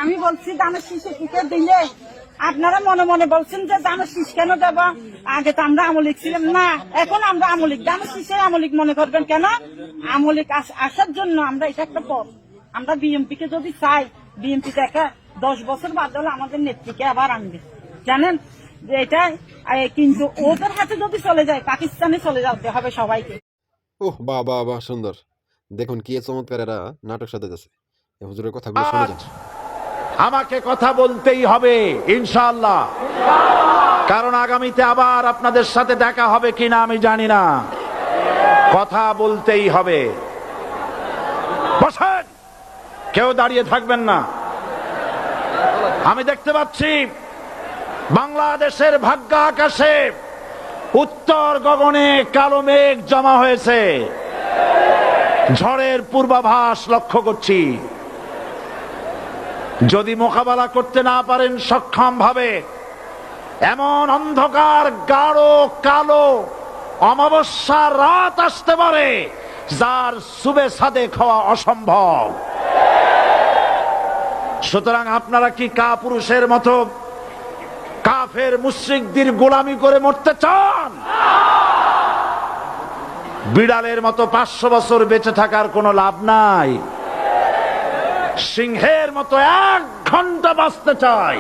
আমি বলছি দানের শীষে টিকে দিলে আপনারা মনে মনে বলছেন যে দানের শীষ কেন দেব, আগে তো আমরা আমলিক ছিলাম না, এখন আমরা আমলিক, দানের শীষে আমলিক মনে করবেন কেন? আমলিক আসার জন্য আমরা এটা একটা পথ। আমরা বিএনপি কে যদি চাই, বিএনপি দেখা 10 বছর বাদ হলে আমাদের নেত্রীকে আবার আনবে, জানেন যে এটা। কিন্তু ওদের হাতে যদি চলে যায়, পাকিস্তানে চলে যেতে হবে সবাইকে। ওহ বাহ বাহ বাহ, সুন্দর। দেখুন কি চমৎকার এরা নাটক সাজাতেছে। এই হুজুরের কথাগুলো শোনা যাচ্ছে। আমাকে কথা বলতেই হবে ইনশাআল্লাহ, কারণ আগামীতে আবার আপনাদের সাথে দেখা হবে কিনা আমি জানি না। কথা বলতেই হবে। বসেন, কেউ দাঁড়িয়ে থাকবেন না। আমি দেখতে পাচ্ছি বাংলাদেশের ভাগ্য আকাশে উত্তর গগনে কালো মেঘ জমা হয়েছে। ঝড়ের পূর্বাভাস লক্ষ্য করছি। যদি মোকাবেলা করতে না পারেন সক্ষম ভাবে, এমন অন্ধকার গাঢ় কালো অমাবস্যার রাত আসতে পারে যার সুবে সাদেক হওয়া অসম্ভব। সুতরাং আপনারা কি কাপুরুষের মতো কাফের মুশরিকদের গোলামি করে মরতে চান? বিড়ালের মতো 500 বছর বেঁচে থাকার কোনো লাভ নাই। সিংহের মতো 1 ঘন্টা বাঁচতে চাই।